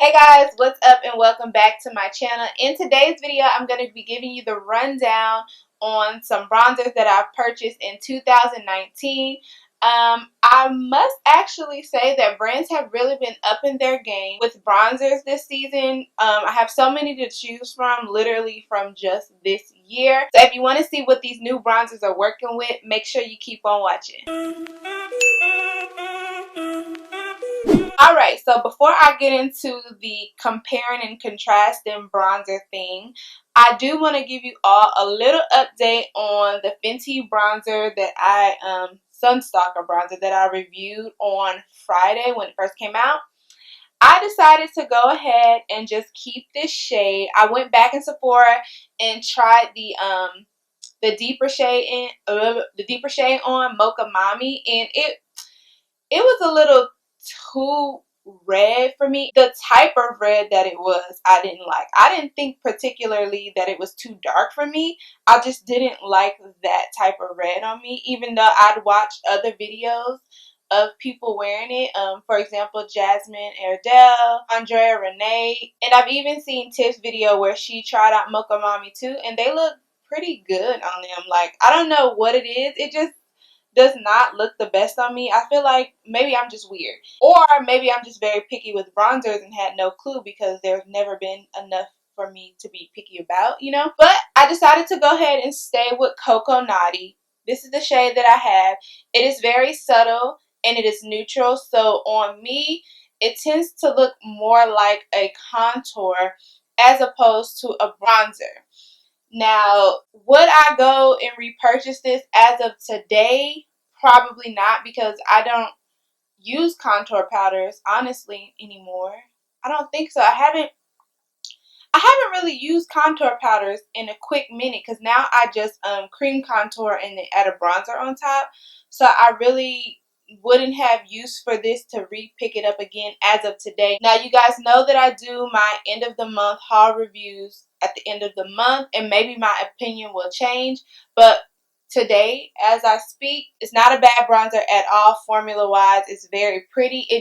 Hey guys, what's up and welcome back to my channel. In today's video, I'm going to be giving you the rundown on some bronzers that I've purchased in 2019. I must actually say that brands have really been upping their game with bronzers this season. I have so many to choose from, literally from just this year. So if you want to see what these new bronzers are working with, make sure you keep on watching. Alright, so before I get into the comparing and contrasting bronzer thing, I do want to give you all a little update on the Fenty bronzer that Stalker bronzer that I reviewed on Friday when it first came out. I decided to go ahead and just keep this shade. I went back in Sephora and tried the deeper shade on Mocha Mommy, and it was a little too red for me. The type of red that it was, I didn't like. I didn't think particularly that it was too dark for me. I just didn't like that type of red on me, even though I'd watched other videos of people wearing it. For example, Jasmine Ardell, Andrea Renee, and I've even seen Tiff's video where she tried out Mocha Mommy too, and they look pretty good on them. Like, I don't know what it is. It just does not look the best on me. I feel like maybe I'm just weird, or maybe I'm just very picky with bronzers and had no clue because there's never been enough for me to be picky about, you know. But I decided to go ahead and stay with Coco Naughty. This is the shade that I have. It is very subtle and it is neutral, so on me it tends to look more like a contour as opposed to a bronzer. Now, would I go and repurchase this as of today? Probably not, because I don't use contour powders, honestly, anymore. I don't think so. I haven't really used contour powders in a quick minute, because now I just cream contour and then add a bronzer on top. So I really wouldn't have use for this to re-pick it up again as of today. Now, you guys know that I do my end of the month haul reviews at the end of the month, and maybe my opinion will change, but today as I speak, it's not a bad bronzer at all. Formula wise, it's very pretty. They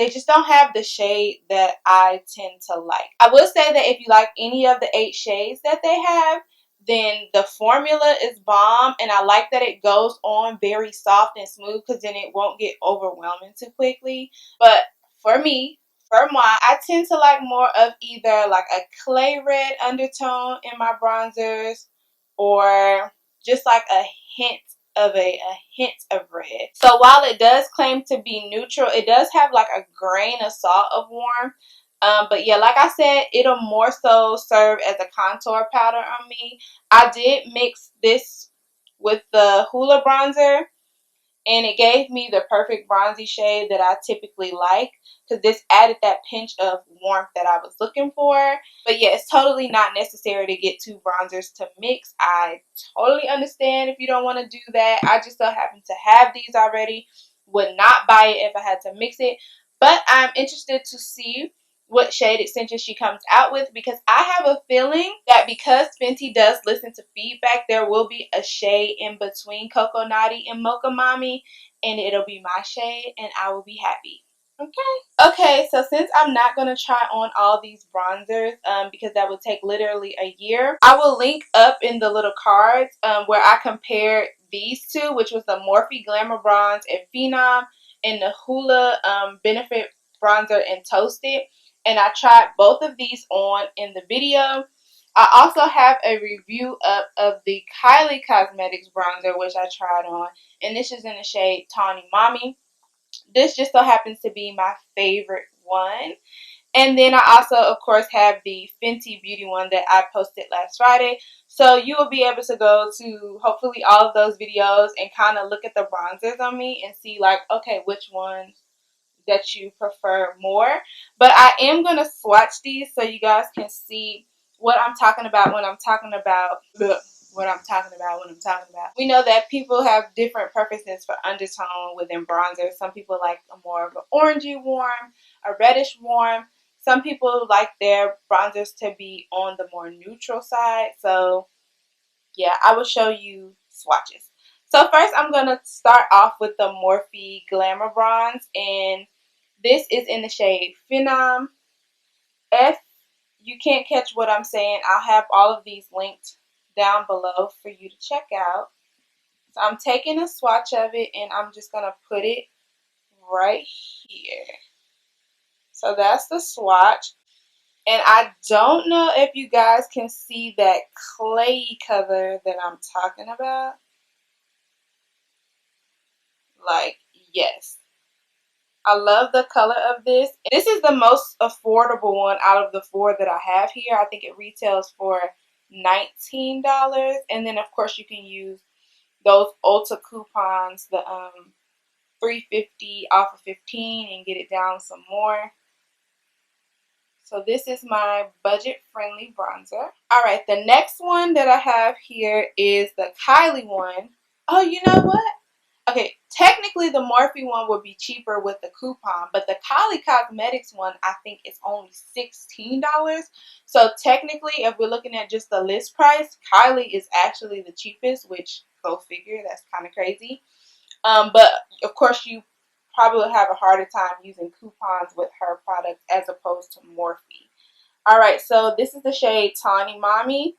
just don't have the shade that I tend to like. I will say that if you like any of the 8 shades that they have, then the formula is bomb, and I like that it goes on very soft and smooth, because then it won't get overwhelming too quickly. But for me, for moi, I tend to like more of either like a clay red undertone in my bronzers, or just like a hint of a hint of red. So while it does claim to be neutral, it does have like a grain of salt of warmth. But yeah, like I said, it'll more so serve as a contour powder on me. I did mix this with the Hoola bronzer, and it gave me the perfect bronzy shade that I typically like, because this added that pinch of warmth that I was looking for. But yeah, it's totally not necessary to get 2 bronzers to mix. I totally understand if you don't want to do that. I just so happen to have these already. Would not buy it if I had to mix it. But I'm interested to see what shade extension she comes out with, because I have a feeling that because Fenty does listen to feedback, there will be a shade in between Coco Naughty and Mocha Mommy, and it'll be my shade, and I will be happy. Okay, so since I'm not going to try on all these bronzers, because that would take literally a year, I will link up in the little cards where I compared these two, which was the Morphe Glamour Bronze and Phenom, and the Hoola Benefit Bronzer and Toasted. And I tried both of these on in the video. I also have a review up of the Kylie Cosmetics bronzer, which I tried on, and this is in the shade Tawny Mommy. This just so happens to be my favorite one. And then I also, of course, have the Fenty Beauty one that I posted last Friday. So you will be able to go to hopefully all of those videos and kind of look at the bronzers on me and see, like, okay, which ones that you prefer more. But I am going to swatch these so you guys can see what I'm talking about when I'm talking about We know that people have different preferences for undertone within bronzers. Some people like a more of an orangey warm, a reddish warm. Some people like their bronzers to be on the more neutral side. So yeah, I will show you swatches. So first I'm going to start off with the Morphe Glamour Bronze, and this is in the shade Phenom. if you can't catch what I'm saying, I'll have all of these linked down below for you to check out. So I'm taking a swatch of it and I'm just going to put it right here. So that's the swatch. And I don't know if you guys can see that clay color that I'm talking about. Like, yes. I love the color of this. This is the most affordable one out of the 4 that I have here. I think it retails for $19. And then, of course, you can use those Ulta coupons, the $3.50 off of 15 and get it down some more. So this is my budget-friendly bronzer. All right, the next one that I have here is the Kylie one. Oh, you know what? Okay, technically the Morphe one would be cheaper with the coupon, but the Kylie Cosmetics one I think is only $16. So technically, if we're looking at just the list price, Kylie is actually the cheapest, which go figure, that's kind of crazy. But of course you probably will have a harder time using coupons with her products as opposed to Morphe. Alright, so this is the shade Tawny Mommy,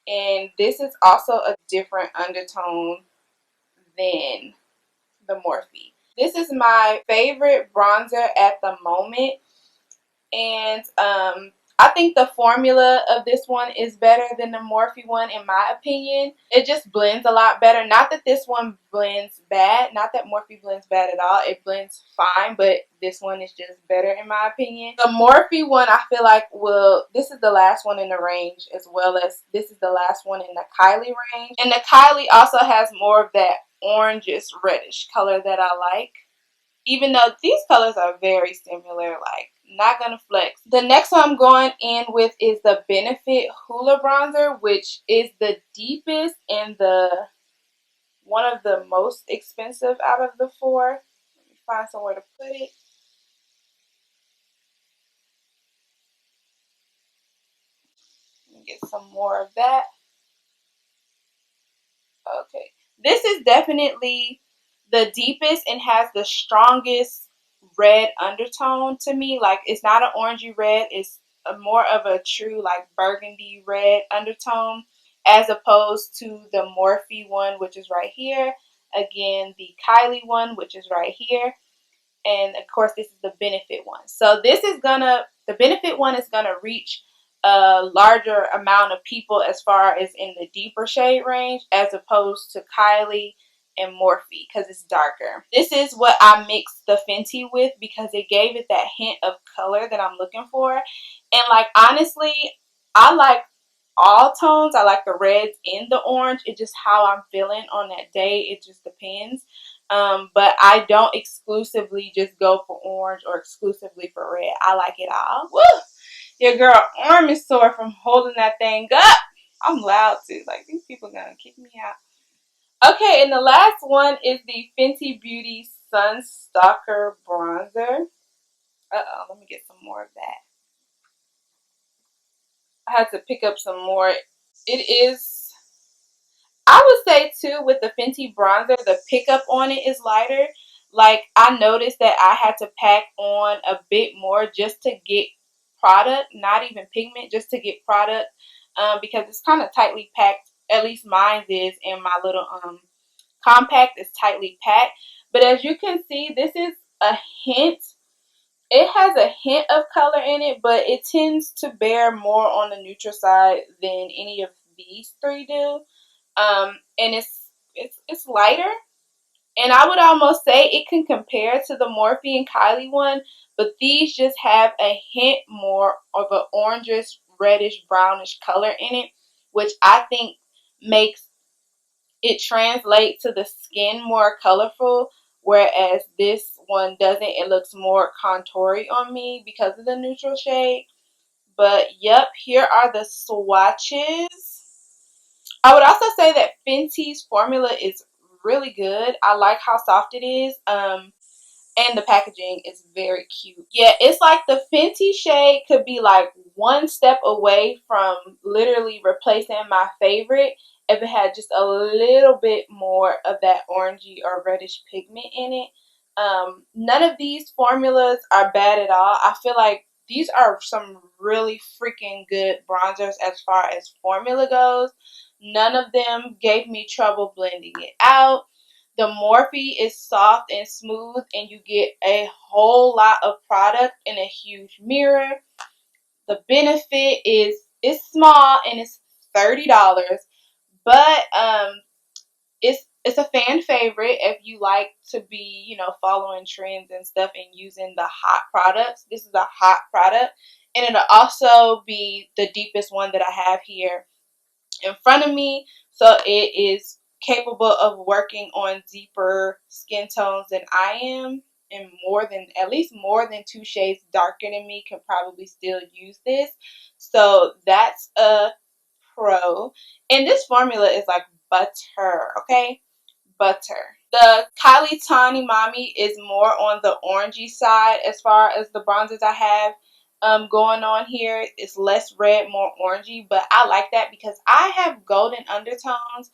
and this is also a different undertone than the Morphe. This is my favorite bronzer at the moment, and I think the formula of this one is better than the Morphe one in my opinion. It just blends a lot better. Not that this one blends bad. Not that Morphe blends bad at all. It blends fine, but this one is just better in my opinion. The Morphe one I feel like this is the last one in the range, as well as this is the last one in the Kylie range. And the Kylie also has more of that orangish reddish color that I like. Even though these colors are very similar, like not gonna flex. The next one I'm going in with is the Benefit Hoola bronzer, which is the deepest and one of the most expensive out of the 4. Let me find somewhere to put it. Let me get some more of that. Okay, this is definitely the deepest and has the strongest red undertone to me. Like, it's not an orangey red, it's more of a true like burgundy red undertone, as opposed to the Morphe one, which is right here. Again, the Kylie one, which is right here. And of course this is the Benefit one. So the Benefit one is gonna reach a larger amount of people as far as in the deeper shade range, as opposed to Kylie and Morphe, because it's darker. This is what I mixed the Fenty with because it gave it that hint of color that I'm looking for. And like, honestly, I like all tones. I like the reds and the orange. It's just how I'm feeling on that day. It just depends. But I don't exclusively just go for orange or exclusively for red. I like it all. Woo! Your girl arm is sore from holding that thing up. I'm loud too. Like, these people gonna kick me out. Okay, and the last one is the Fenty Beauty Sun Stalker bronzer. Let me get some more of that. I had to pick up some more. It is, I would say too, with the Fenty bronzer, the pickup on it is lighter. Like, I noticed that I had to pack on a bit more just to get product, not even pigment, just to get product, because it's kind of tightly packed. At least mine is, and my little compact is tightly packed. But as you can see, this is a hint. It has a hint of color in it, but it tends to bear more on the neutral side than any of these 3 do. And it's lighter, and I would almost say it can compare to the Morphe and Kylie one, but these just have a hint more of an orangish, reddish, brownish color in it, which I think makes it translate to the skin more colorful, whereas this one doesn't. It looks more contoury on me because of the neutral shade. But yep, here are the swatches. I would also say that Fenty's formula is really good. I like how soft it is. And the packaging is very cute. Yeah, it's like the Fenty shade could be like one step away from literally replacing my favorite if it had just a little bit more of that orangey or reddish pigment in it. None of these formulas are bad at all. I feel like these are some really freaking good bronzers as far as formula goes. None of them gave me trouble blending it out. The Morphe is soft and smooth, and you get a whole lot of product in a huge mirror. The benefit is it's small and it's $30, but it's a fan favorite if you like to be, you know, following trends and stuff and using the hot products. This is a hot product, and it'll also be the deepest one that I have here in front of me, so it is capable of working on deeper skin tones than I am, and more than, at least more than 2 shades darker than me can probably still use this. So that's a pro. And this formula is like butter, okay? Butter. The Kylie Tawny Mommy is more on the orangey side as far as the bronzers I have going on here. It's less red, more orangey, but I like that because I have golden undertones.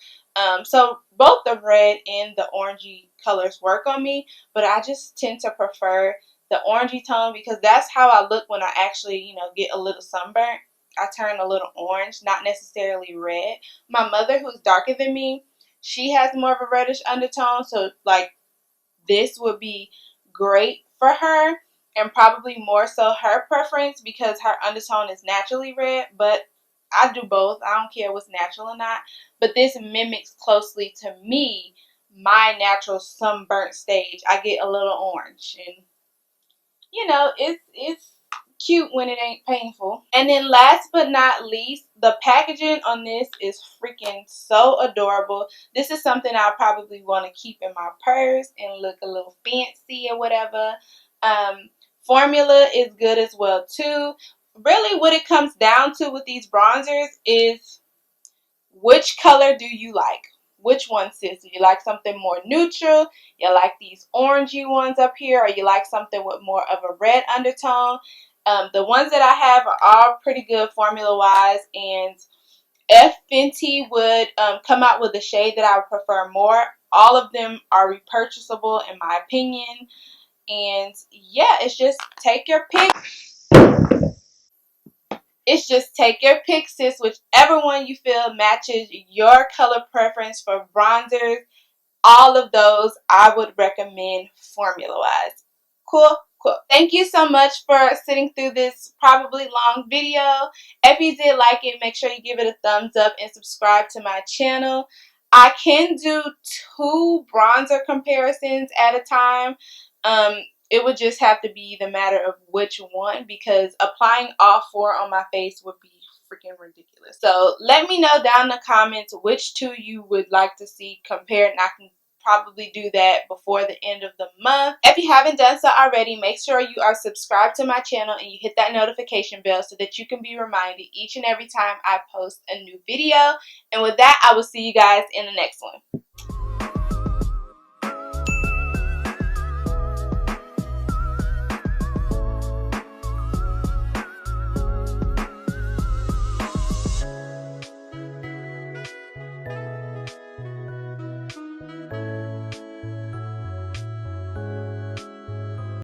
So both the red and the orangey colors work on me, but I just tend to prefer the orangey tone because that's how I look when I actually, you know, get a little sunburnt. I turn a little orange, not necessarily red. My mother, who's darker than me, she has more of a reddish undertone, so like this would be great for her, and probably more so her preference because her undertone is naturally red, but I do both. I don't care what's natural or not, but this mimics closely to me my natural sunburnt stage. I get a little orange, and you know, it's cute when it ain't painful. And then last but not least, the packaging on this is freaking so adorable. This is something I'll probably want to keep in my purse and look a little fancy or whatever. Formula is good as well too. Really what it comes down to with these bronzers is, which color do you like? Which one, sis? Do you like something more neutral? You like these orangey ones up here? Or you like something with more of a red undertone? The ones that I have are all pretty good formula-wise. And if Fenty would come out with a shade that I would prefer more, all of them are repurchasable in my opinion. And yeah, it's just take your pick. It's just take your pick, sis, whichever one you feel matches your color preference for bronzers. All of those I would recommend formula-wise. Cool, cool. Thank you so much for sitting through this probably long video. If you did like it, make sure you give it a thumbs up and subscribe to my channel. I can do 2 bronzer comparisons at a time. It would just have to be the matter of which one, because applying all 4 on my face would be freaking ridiculous. So let me know down in the comments which 2 you would like to see compared, and I can probably do that before the end of the month. If you haven't done so already, make sure you are subscribed to my channel and you hit that notification bell so that you can be reminded each and every time I post a new video. And with that, I will see you guys in the next one.